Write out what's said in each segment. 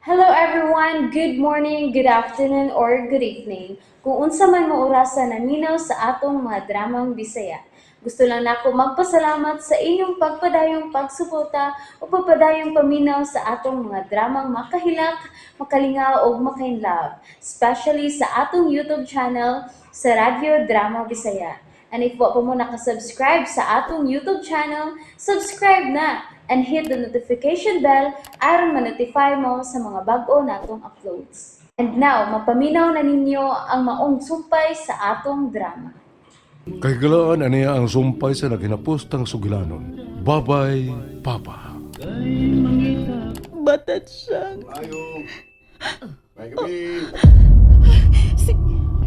Hello everyone, good morning, good afternoon, or good evening. Kung unsa man mo orasan naminaw sa atong mga dramang Bisaya. Gusto lang nako magpasalamat sa inyong pagpadayong pagsuporta o pagpadayong paminaw sa atong mga dramang makahilak, makalingaw o makainlove, especially sa atong YouTube channel sa Radyo Drama Bisaya. And if wa pa mo nakasubscribe sa atong YouTube channel, subscribe na and hit the notification bell aron ma-notify mo sa mga bag-o natong uploads. And now, mapaminaw na ninyo ang maong sumpay sa atong drama. Kay galaan aniya ang sumpay sa naginapostang sugilanon. Babay, Papa. Batat siyang. Ayo. May gabi.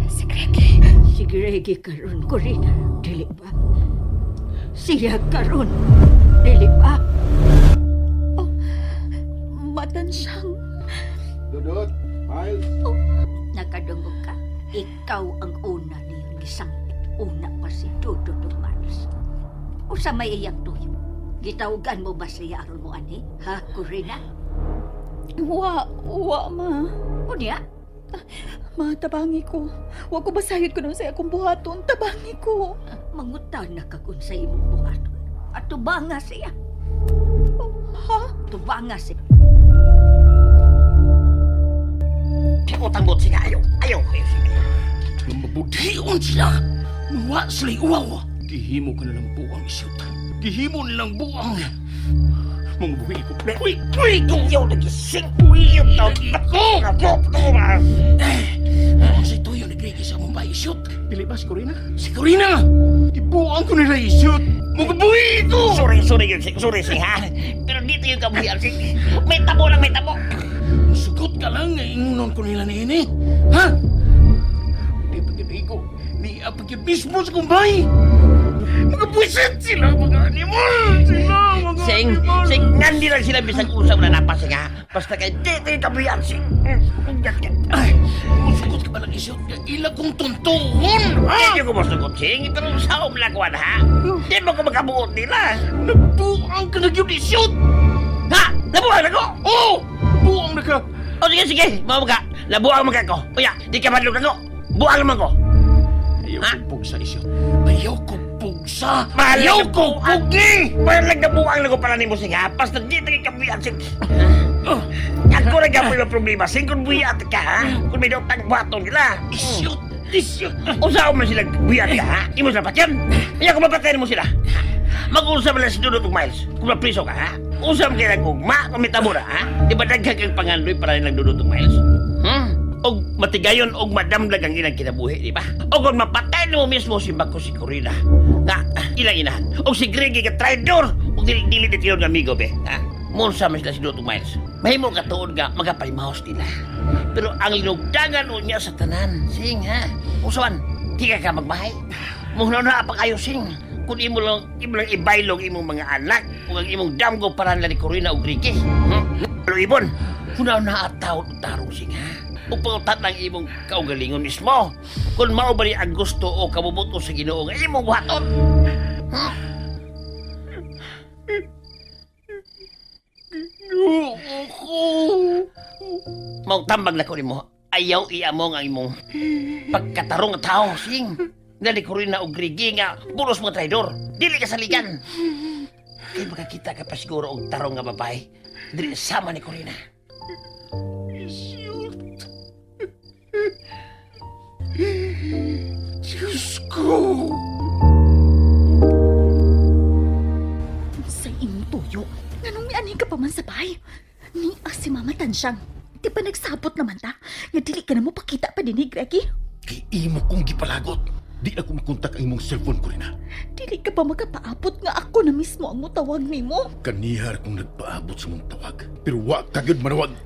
Si Greggy. Si Greggy karon ko rin. Dili ba? Siya karon. Dili ba? Oh, matan siyang. Dudut. Miles. Nakadungog ka. Ikaw ang una niyang gisang. Una pa si Dudut Maris. O sa may iyak tuyo. Gitawgan mo ba siya aron mo ani? Ha, Corina? Wa, ma. O niya? Ma, tabangi ko. Wa ko basayod ko nun sa akong buhaton. Tabangi ko. Mangutan na ka kung sa imong buhat. At tubanga siya. Ha? Tubanga siya. Utang-bot siya, ayaw. Ayaw sige. Mabudhiyon sila. Mawa sila'y uwaw. Gihimo ka nalang buwang isyot. Gihimo nilang buwang. Mga buwi ko. Buwi ko! Yaw nagising. Buwi yung tawag ako. Si Tuyo nagrigi sa mong ba isyot. Dili ba si Corina? Si Corina! Ibuwang ko nila isyot. Mga buwi ko! Sorry yun, sorry ha. Pero dito yung kabuhian, sing. May tabo lang, may tabo. Sugot ka lang, ingunon ko nila ni ini. Ha? Di pagkabay ko, ni apagyan mismo sa kumbay. Mga buwisit sila, mga animal. Sing, ngandi lang sila bisag usap na napasing ha. Basta kay dito yung kabuhian, sing. Ay, musugot ka ba ng isyot? Ila kong tuntuhon, ha? Hindi ko masugot, sing. Pero sa umlakwan, ha? Di ba ko makabuot nila? Nabuang ka na yun, isyot. Ha? Nabuang na ko? Oo! Buang na ka! O sige, mga mga, nabuang mga ko. Uya, di ka madlog na ko. Buang naman ko. Ayaw ko pugsa, isyot. Ayaw ko pugsa! Ayaw ko pugni! Parang nagnabuang na ko para ni mo siya. Basta di tayo kabuyan, sing. Ako na gapoy na problema, sing. Kung buyat ka, ha? Kung may daw tagbaton nila. Isyot! Usaw mo sila buyat ka, ha? Imo sila patyan. Ayaw ko mapatayin mo sila. Mag-usap na si Dudut Miles. Kung mapriso ka, ha? Usap kayo ng ugma kung may tabura, ha? Di ba daghag ang pangandoy para nilang Dudut Miles? Og matigayon og madamlag ang ilang kinabuhi, di ba? O kung mapatay mo mismo si Bako si Corina, nga ilang inahan. Og si Greggy ka traidor, og dili dito ng amigo, be, ha? Munsa man sila si Dudut Miles. Mahimo ka tuod nga magapaymaos nila. Pero ang linugdangan niya sa tanan, sing, ha? Usawan, di ka magbahay. Muna na pa kayo, sing. Kung imo lang ibaylog imong mga anak, kung ang imong damgo para nila ni Corina o Greggy. Pero ibon, kunaw na ataw tarong sing, ha? Kung pangutat ng imong kaugalingon mismo, kung mao ba ni ang gusto o kabubuto sa Ginoo nga imong buhaton. Mau tambag na ko nimo. Ayaw iamong ang imong pagkatarong nga tao, sing. Nga ni Corina o Greggy nga puros mga traidor. Dili ka saligan. Kaya makakita ka pa siguro og tarong nga babae. Dili sama ni Corina. Diyos ko! Sa imong tuyo. Nganong may ani ka pa man sa bahay? Ni si Mama Tansyang. Di ba nagsabot naman ta? Nga dili ka na mo pakita pa din ni Greggy? Kay imo kong gipalagot. Di ako makontak ang imong cellphone ko rin, ha? Dili ka pa makapaabot nga ako na mismo ang mutawag nimo. Kanihar kong nagpaabot sa mong tawag. Pero wa kagad manawag.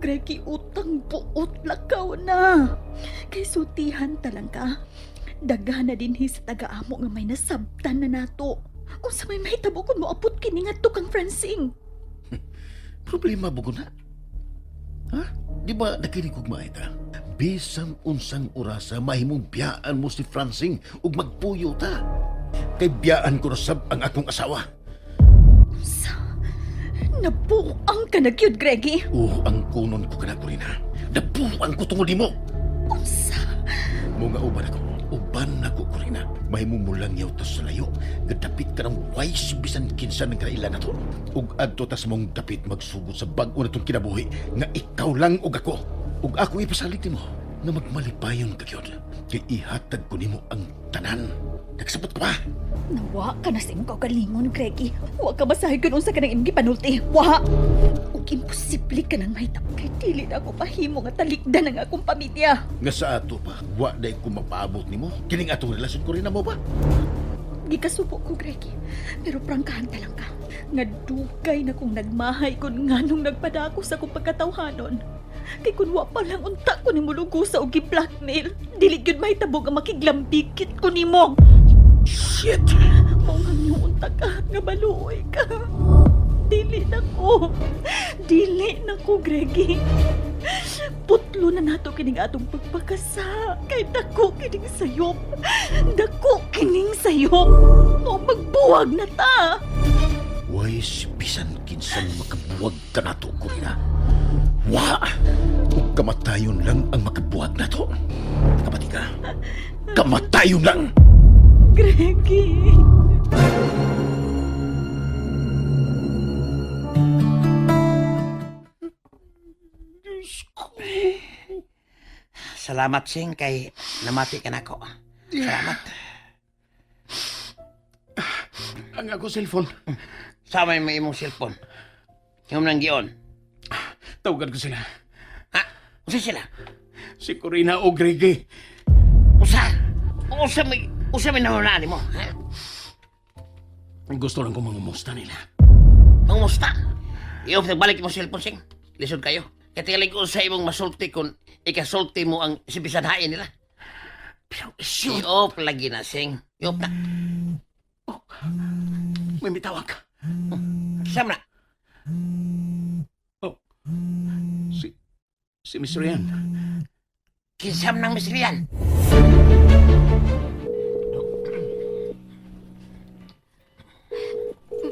Greggy, utang buot lakaw na. Kay sutihan talang ka. Daga na din sa taga-amo nga may nasabtan na nato. Kung sa may mahitabo kung moapot kini nga tukang Francine. Problema bugo na. Ha? Di ba nakinig kong maita? Bisang unsang orasa mahimong biyaan mo si Francine ug magpuyo ta. Kay biyaan ko na sab ang akong asawa. Sa Nabuang ka na gyud, Greggy. Ang kunon ko kana Corina. Nabuang ko tungod nimo. Unsa? Mga uban ako. Uban ako, Corina. Mahimong mo lang yaw tas sa layo. Gadapit ka ng wise bisan kinsa ng kailan na to. Ug adto tas mong dapit magsugod sa bag-o na itong kinabuhi nga ikaw lang ug ako. Ug ako ipasalig nimo nga magmalipayon ka gyud. Kay ihatag ko nimo ang tanan. Nagsabot ka ba? Nawa ka na sa imong kaugalingon, Greggy. Wa ka masahid kung unsa ka nang imong gipanulti. Wa! Ug imposible ka nang mahitap kay dili na ako pahimo nga talikdan ang akong pamilya. Nga sa ato pa, wa day ko mapaabot nimo. Kining atong relasyon ko rin na mo ba? Gikasubo ko, Greggy. Pero prangkahan talang ka. Nga dugay na kong nagmahay kung nganong nagpadako sa akong pagkatawhanon. Kay kun wa pa lang unta ko ni mulugusa og gi-blackmail, dili gyud mahitabo nga makiglambikit ko nimo. Shit! Mao nga yung unta ka nga baluoy ka. Dili na ko. Dili na ko, Greggy. Putlo na nato kining atong pagpakasa. Kay dako kining sayop. Dako kining sayop. O magbuwag na ta. Wais bisan kinsan makabuwag ka na to, Corina. Wa! Ug kamatayon lang ang makabuwag na to. Kamati ka. Kamatayon lang! Greggy. Salamat, Sing, kay namati ka na ko. Salamat. Ang ako cellphone. Sama yung imong cellphone. Yung nang giyon. Tawagan ko sila. Ha? Usa sila? Si Corina o Greggy. Usa? Usa may nahunani mo? Ha? Gusto lang ko mangumusta nila. Mangumusta? Iyo, nagbalik mo cellphone, Sing. Lisod kayo. Kaya tigalig ko sa imong masulti kung ikasulti mo ang sibisan hain nila. Pero isyon. Iop lagi na, Sing. Iop na. May mitawag ka. Sama na. Si Miss Rian. Kisam ng misriyan.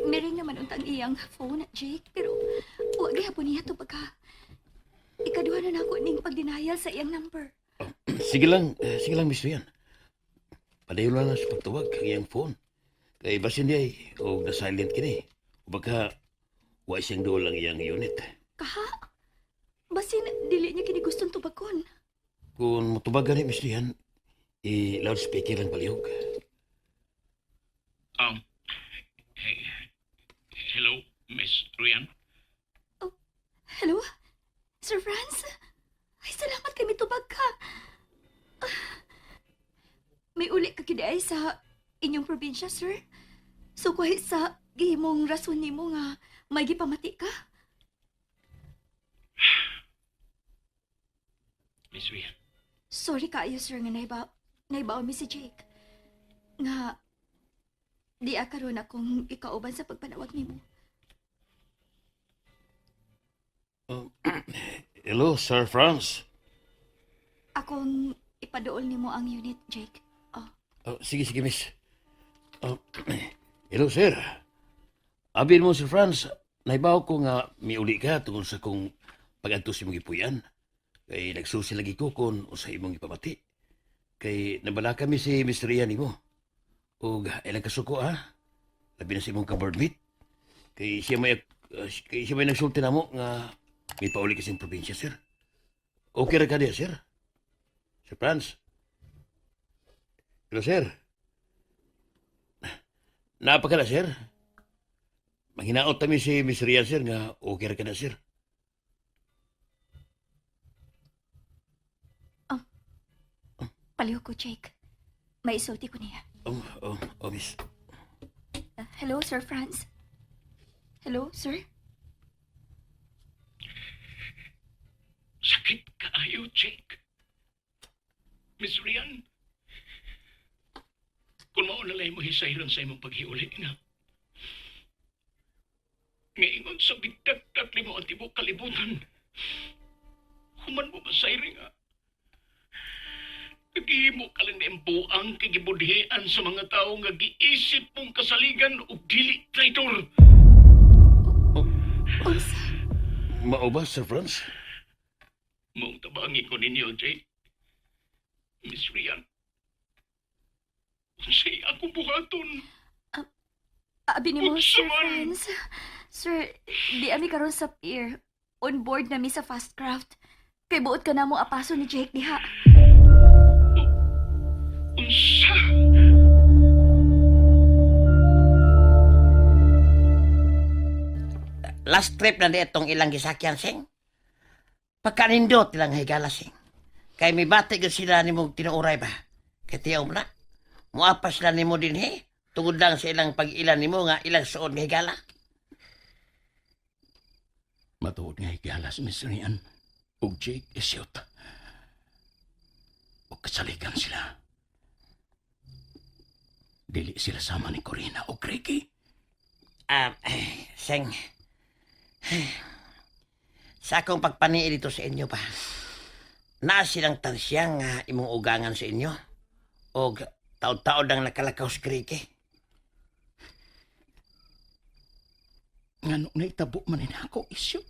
Meron naman untang iyang phone, Jake. Pero huwag gihapon niya ito pagka ikaduha na ako ning pagdenial sa iyang number. Sige lang, Miss Rian. Padayon lang sa pagtuwag ang iyang phone. Kay basin di ay, o na-silent kini. O baka, wa siyang doon lang iyang unit. Kaha? Basin, dili niya kini gustong tubakon. Kung matubag gani, Miss Rian, i-loudspeaker lang palihog. Hello, Miss Rian. Hello? Sir Franz? Ay, salamat kay mitubag ka. May uli ka kiday sa inyong probinsya, sir? So, kahit sa gihimong rason nimo nga may gipamati ka? Miss Rian. Sorry kaayo, sir, nga naibaw mi si Jake. Nga, di akaroon akong ikauban sa pagpanawag nimo. Hello, Sir Franz. Akong ipaduol nimo ang unit, Jake. Sige, Miss. Hello, sir. Abin mo, Sir Franz, naibaw ko nga miuli ka tungkol sa kung pag-antos imong ipuyan. Kay nagsusi lagi ko kung sa imong ipamati. Kay nabala kami si Miss Rian mo. O ilang kasuko, ha? Labi na sa imong ka-board meet. Kay siya may nagsulti na mo nga may pauli kasing probinsya, sir. Okay ra ka diya, sir? Sir Franz? Hello, sir. Napa ka na, sir? Manghinaot kami si Miss Rian, sir, nga okay ra ka na, sir. Palihog ko, Jake. May isulti ko niya. Miss. Hello, Sir Franz? Hello, sir? Sakit kaayo, Jake. Miss Rian. Kung maunalay mo hisayran sa imong paghiuli nga. Ngayon sa bigdag-tagli mo ang tibok kalibutan. Human mo masayri nga. Nagihimo ka lang na imbuang kagibudhian sa mga tao nga giisip mong kasaligan o dili traitor. Unsa? Mao ba, Sir Franz? Maong tabangi ko ninyo, Jake. Miss Rian. Unsay akong buhaton. Abi ni mo, Sir Unsa man? Franz. Sir, di ami karon sa pier. On board nami sa Fastcraft. Kay buot ka na mo apaso ni Jake diha. Unsa? Last trip na di itong ilang gisakyan, Sing. Pagkanindot ilang higala, Sing. Kay may bati ka sila ni mong tinuuray ba? Kaya tiyaw mo na. Muapas lang ni mo din, he. Tungod lang sa ilang pag-ilan ni mo nga ilang suod nga higala. Matuod nga higala si Miss Rian ug Jake isyot. Ug kasalikan sila. Dili sila sama ni Corina o Ricky. Sing. Sa akong pagpanii dito sa inyo pa, na silang tansyang nga imong ugangan sa inyo. O taon-taon ang nakalakaw sa Ricky. Ngano na itabo man ina ako isyot.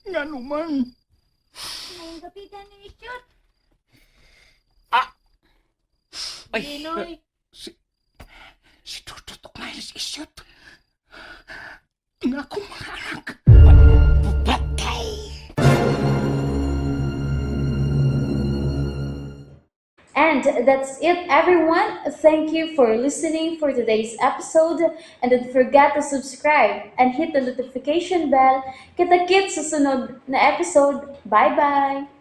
Ngano man. Ang kapitan ni Isyot. Ay, Si Tututok na ilis isyot. Nga akong mga anak. patay! And that's it, everyone. Thank you for listening for today's episode. And don't forget to subscribe and hit the notification bell. Kita-kits sa sunod na episode. Bye-bye!